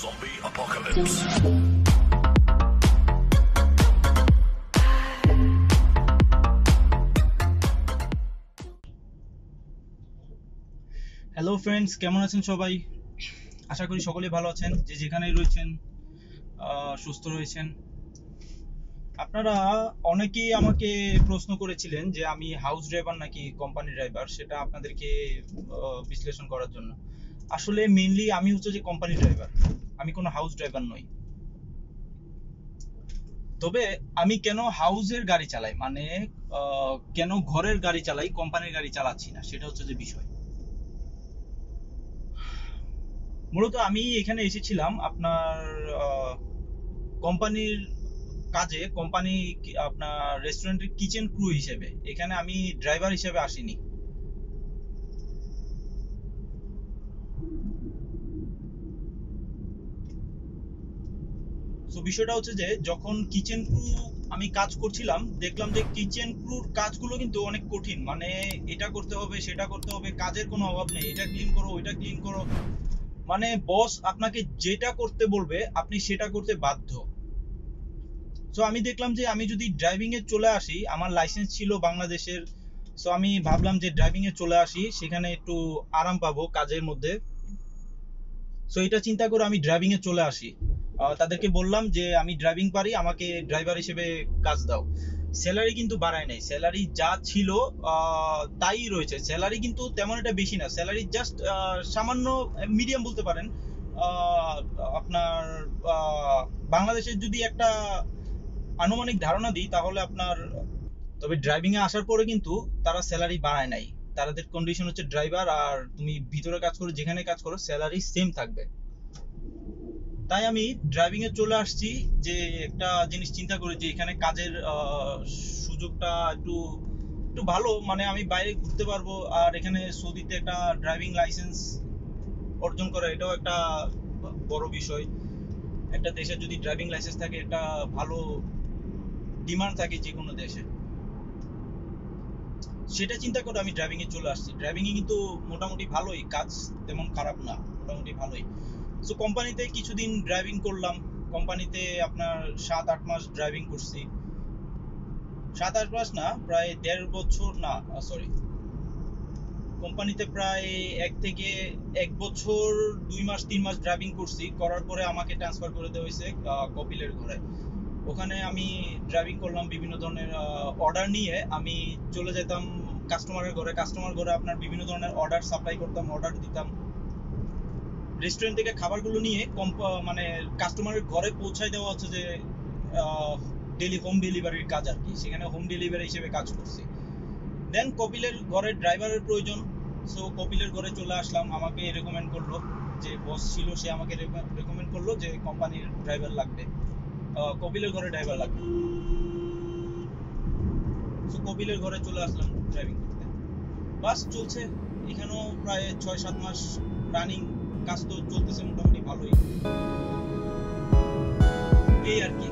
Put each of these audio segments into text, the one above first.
Zombie apocalypse. Hello friends, কেমন আছেন সবাই? আশা করি সকলেই ভালো আছেন, যে যেখানেই রয়েছেন সুস্থ রয়েছেন। আপনারা অনেকেই আমাকে প্রশ্ন করেছিলেন যে আমি হাউস ড্রাইভার নাকি কোম্পানি ড্রাইভার, সেটা আপনাদেরকে বিশ্লেষণ করার জন্য। আসলে মেইনলি আমি হচ্ছে যে কোম্পানি ড্রাইভার, আমি কোনো হাউস ড্রাইভার নই। তবে আমি কেন হাউসের গাড়ি চালাই, মানে কেন ঘরের গাড়ি চালাই, কোম্পানির গাড়ি চালাচ্ছি না, সেটা হচ্ছে যে বিষয়। মূলত আমি এখানে এসেছিলাম আপনার কোম্পানির কাজে, কোম্পানি আপনার রেস্টুরেন্টের কিচেন ক্রু হিসেবে। এখানে আমি ড্রাইভার হিসেবে আসিনি। তো বিষয়টা হচ্ছে যে যখন কিচেন ক্রু আমি কাজ করছিলাম, দেখলাম যে কিচেন ক্রুর কাজগুলো কিন্তু অনেক কঠিন। মানে এটা করতে হবে, সেটা করতে হবে, কাজের কোনো অভাব নেই, এটা ক্লিন করো, ওইটা ক্লিন করো। মানে বস আপনাকে যেটা করতে বলবে আপনি সেটা করতে বাধ্য। সো আমি দেখলাম যে আমি যদি ড্রাইভিং এ চলে আসি, আমার লাইসেন্স ছিল বাংলাদেশের। সো আমি ভাবলাম যে ড্রাইভিং এ চলে আসি, সেখানে একটু আরাম পাবো কাজের মধ্যে। সো এটা চিন্তা করে আমি ড্রাইভিং এ চলে আসি। তাদেরকে বললাম যে আমি ড্রাইভিং পারি, আমাকে ড্রাইভার হিসেবে কাজ দাও। স্যালারি কিন্তু বাড়ায় নাই, স্যালারি যা ছিল তাই রয়েছে। স্যালারি কিন্তু তেমন একটা বেশি না, স্যালারি জাস্ট সামান্য মিডিয়াম বলতে পারেন। আপনার বাংলাদেশের যদি একটা আনুমানিক ধারণা দিই তাহলে আপনার, তবে ড্রাইভিং এ আসার পরে কিন্তু তারা স্যালারি বাড়ায় নাই। তাদের কন্ডিশন হচ্ছে ড্রাইভার, আর তুমি ভিতরে কাজ করো, যেখানে কাজ করো, স্যালারি সেম থাকবে। তাই আমি ড্রাইভিং এ চলে আসছি, যে একটা জিনিস চিন্তা করি যে এখানে কাজের সুযোগটা একটু একটু ভালো, মানে আমি বাইরে ঘুরতে পারবো। আর এখানে সৌদিতে একটা ড্রাইভিং লাইসেন্স অর্জন করা, এটাও একটা বড় বিষয়। একটা দেশে যদি ড্রাইভিং লাইসেন্স থাকে, একটা ভালো ডিমান্ড থাকে যে কোনো দেশে। সেটা চিন্তা করে আমি ড্রাইভিং এ চলে আসছি। ড্রাইভিং এ কিন্তু মোটামুটি ভালোই কাজ, তেমন খারাপ না, মোটামুটি ভালোই। সো কোম্পানিতে কিছুদিন ড্রাইভিং করলাম। কোম্পানিতে আপনার 7-8 মাস ড্রাইভিং করছি। 7-8 মাস না, প্রায় 1.5 বছর, না সরি, কোম্পানিতে প্রায় 1 বছর 2 মাস 3 মাস ড্রাইভিং করছি। করার পরে আমাকে ট্রান্সফার করে দেওয়া হয়েছে কপিলের ঘরে। ওখানে আমি ড্রাইভিং করলাম, বিভিন্ন ধরনের অর্ডার নিয়ে আমি চলে যেতাম কাস্টমারের ঘরে। কাস্টমার ঘরে আপনার বিভিন্ন ধরনের অর্ডার সাপ্লাই করতাম, অর্ডার দিতাম। রেস্টুরেন্ট থেকে খাবারগুলো নিয়ে মানে কাস্টমারের ঘরে পৌঁছায় দেওয়া হচ্ছে যে ডেলি হোম ডেলিভারির কাজ আর কি। সেখানে হোম ডেলিভারি হিসেবে কাজ করছি। দেন কপিলের ঘরে ড্রাইভারের প্রয়োজন, সো কপিলের ঘরে চলে আসলাম। আমাকে রেকমেন্ড করলো, যে বস ছিল সে আমাকে রেকমেন্ড করলো যে কোম্পানির ড্রাইভার লাগবে, কপিলের ঘরে ড্রাইভার লাগবে। সো কপিলের ঘরে চলে আসলাম ড্রাইভিং করতে। বাস চলছে এখানেও প্রায় 6-7 মাস রানিং কাজ, তো চলতেছে মোটামুটি ভালোই, এই আর কি।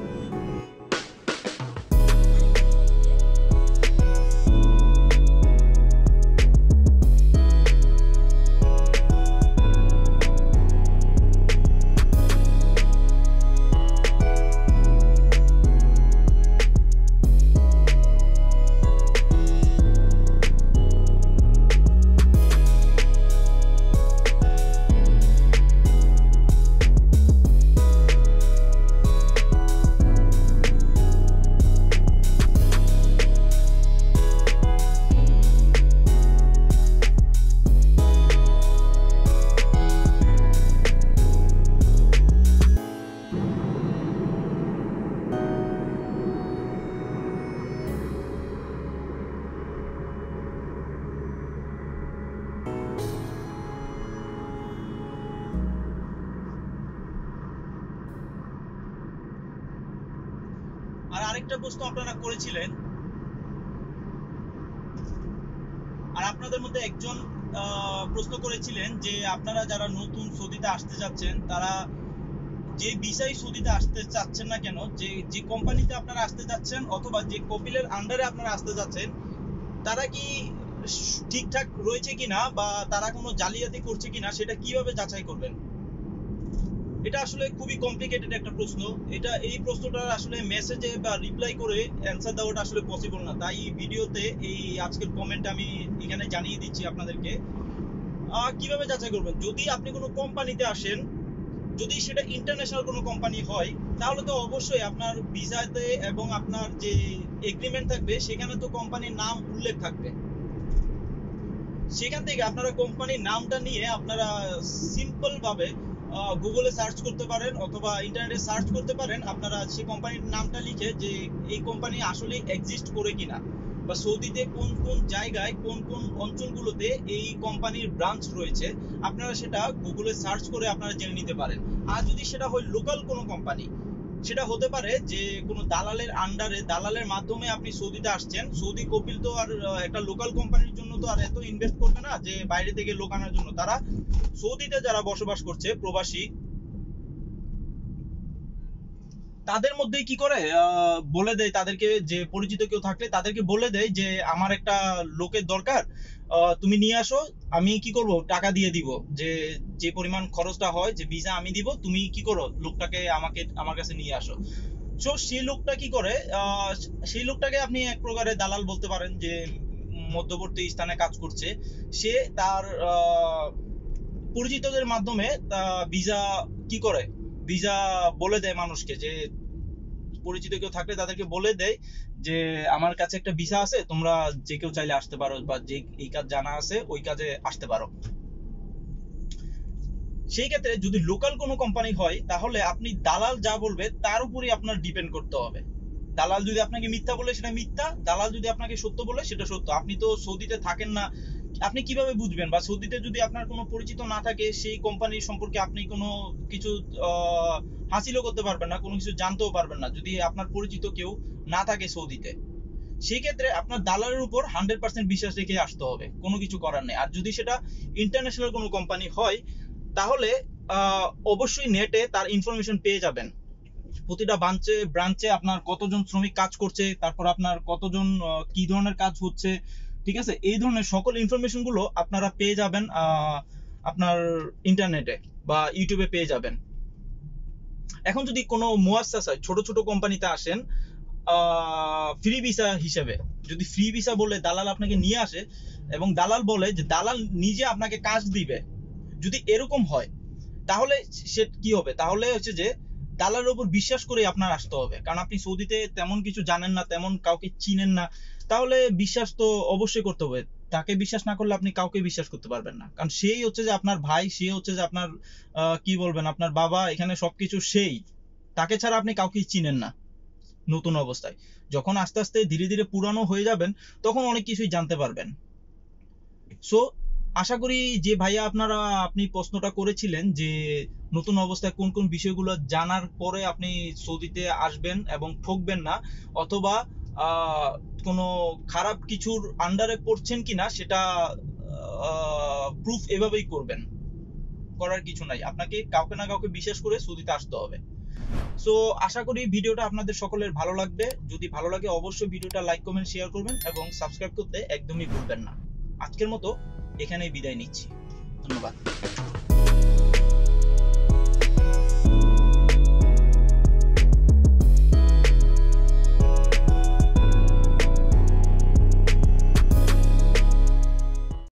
আর আরেকটা প্রশ্ন আপনারা করেছিলেন, আর আপনাদের মধ্যে একজন প্রশ্ন করেছিলেন যে আপনারা যারা নতুন সৌদিতে আসতে যাচ্ছেন, তারা যে ভিসায় সৌদিতে আসতে চাচ্ছেন না কেন, যে কোম্পানিতে আপনারা আসতে যাচ্ছেন অথবা যে কপিলের আন্ডারে আপনারা আসতে যাচ্ছেন, তারা কি ঠিকঠাক রয়েছে কিনা বা তারা কোনো জালিয়াতি করছে কিনা, সেটা কিভাবে যাচাই করবেন? এটা আসলে খুবই কমপ্লিকেটেড একটা প্রশ্ন। এই প্রশ্নটার আসলে মেসেজে বা রিপ্লাই করে অ্যান্সার দেওয়াটা আসলে পসিবল না। তাই ভিডিওতে এই আজকের কমেন্ট আমি এখানে জানিয়ে দিচ্ছি আপনাদেরকে। কিভাবে যাচাই করবেন? যদি আপনি কোনো কোম্পানিতে আসেন, যদি সেটা ইন্টারন্যাশনাল কোনো কোম্পানি হয়, তাহলে তো অবশ্যই আপনার ভিসাতে এবং আপনার যে এগ্রিমেন্ট থাকবে সেখানে তো কোম্পানির নাম উল্লেখ থাকবে। সেখান থেকে আপনারা কোম্পানির নামটা নিয়ে আপনারা সিম্পল ভাবে গুগলে সার্চ করতে পারেন অথবা ইন্টারনেটে সার্চ করতে পারেন। আপনারা সেই কোম্পানির নামটা লিখে যে এই কোম্পানি আসলে এক্সিস্ট করে কিনা, বা সৌদিতে কোন কোন জায়গায় কোন কোন অঞ্চলগুলোতে এই কোম্পানির ব্রাঞ্চ রয়েছে, আপনারা সেটা গুগলে সার্চ করে আপনারা জেনে নিতে পারেন। আর যদি সেটা হয় লোকাল কোনো কোম্পানি, সেটা হতে পারে যে কোনো দালালের আন্ডারে, দালালের মাধ্যমে আপনি সৌদিতে আসছেন। সৌদি কপিল তো আর একটা লোকাল কোম্পানির জন্য তো আর এত ইনভেস্ট করবে না যে বাইরে থেকে লোক আনার জন্য। তারা সৌদিতে যারা বসবাস করছে প্রবাসী, তাদের মধ্যে কি করে বলে দেয়, তাদেরকে যে পরিচিত কেউ থাকলে তাদেরকে বলে দেয় যে আমার একটা লোকের দরকার, তুমি নিয়ে আসো, আমি কি করব টাকা দিয়ে দিব, যে যে পরিমাণ খরচটা হয়, যে ভিসা আমি দিব, তুমি কি করো লোকটাকে আমার কাছে নিয়ে আসো। সো সেই লোকটা কি করে, সেই লোকটাকে আপনি এক প্রকারের দালাল বলতে পারেন, যে মধ্যবর্তী স্থানে কাজ করছে। সে তার পরিচিতদের মাধ্যমে ভিসা কি করে, ভিসা বলে দেয় মানুষকে, যে পরিচিত কেউ থাকলে তাদেরকে বলে দেয় যে আমার কাছে একটা ভিসা আছে, তোমরা যে কেউ চাইলে আসতে পারো, বা যে এই কাজ জানা আছে ওই কাজে আসতে পারো। সেই ক্ষেত্রে যদি লোকাল কোনো কোম্পানি হয়, তাহলে আপনি দালাল যা বলবে তার উপরই আপনার ডিপেন্ড করতে হবে। দালাল যদি আপনাকে মিথ্যা বলে সেটা মিথ্যা, দালাল যদি আপনাকে সত্য বলে সেটা সত্য। আপনি তো সৌদিতে থাকেন না, আপনি কিভাবে বুঝবেন? বা সৌদিতে যদি আপনার কোনো পরিচিত না থাকে, সেই কোম্পানির সম্পর্কে আপনি কোনো কিছু হাসিলও করতে পারবেন না, কোনো কিছু জানতেও পারবেন না, যদি আপনার পরিচিত কেউ না থাকে সৌদিতে। সেই ক্ষেত্রে আপনার দালালের উপর 100% বিশ্বাস রেখে আসতে হবে, কোনো কিছু করার নেই। আর যদি সেটা ইন্টারন্যাশনাল কোনো কোম্পানি হয়, তাহলে অবশ্যই নেটে তার ইনফরমেশন পেয়ে যাবেন। প্রতিটা ব্রাঞ্চে আপনার কতজন শ্রমিক কাজ করছে, তারপর আপনার কতজন কি ধরনের কাজ হচ্ছে, ঠিক আছে, এই ধরনের সকল ইনফরমেশন গুলো আপনারা পেয়ে যাবেন আপনার ইন্টারনেটে বা ইউটিউবে পেয়ে যাবেন। এখন যদি কোনো মুয়াসসাসায় ছোট ছোট কোম্পানিতে আসেন ফ্রি ভিসা হিসেবে, যদি ফ্রি ভিসা বলে দালাল আপনাকে নিয়ে আসে এবং দালাল বলে যে দালাল নিজে আপনাকে কাজ দিবে, যদি এরকম হয়, তাহলে সে কি হবে? তাহলে হচ্ছে যে দালালের উপর বিশ্বাস করে আপনার আসতে হবে, কারণ আপনি সৌদিতে তেমন কিছু জানেন না, তেমন কাউকে চিনেন না। তাহলে বিশ্বাস তো অবশ্যই করতে হবে। তাকে বিশ্বাস না করলে আপনি কাউকে বিশ্বাস করতে পারবেন না, কারণ সেই হচ্ছে যে আপনার ভাই, সে হচ্ছে যে আপনার কি বলবেন, আপনার বাবা, এখানে সবকিছু সেই। তাকে ছাড়া আপনি কাউকে চিনেন না নতুন অবস্থায়। যখন আস্তে আস্তে ধীরে ধীরে পুরানো হয়ে যাবেন, তখন অনেক কিছুই জানতে পারবেন। সো আশা করি যে ভাইয়া আপনি প্রশ্নটা করেছিলেন যে নতুন অবস্থায় কোন কোন বিষয়গুলো জানার পরে আপনি সৌদিতে আসবেন এবং ঠকবেন না, অথবা কোনো খারাপ কিছুর আন্ডারে পড়ছেন কিনা সেটা প্রুফ এভাবেই করবেন। করার কিছু নাই, আপনাকে কাউকে না কাউকে বিশ্বাস করে সৌদিতে আসতে হবে। সো আশা করি ভিডিওটা আপনাদের সকলের ভালো লাগবে। যদি ভালো লাগে অবশ্যই ভিডিওটা লাইক, কমেন্ট, শেয়ার করবেন এবং সাবস্ক্রাইব করতে একদমই ভুলবেন না। আজকের মতো এখানেই বিদায় নিচ্ছি। ধন্যবাদ।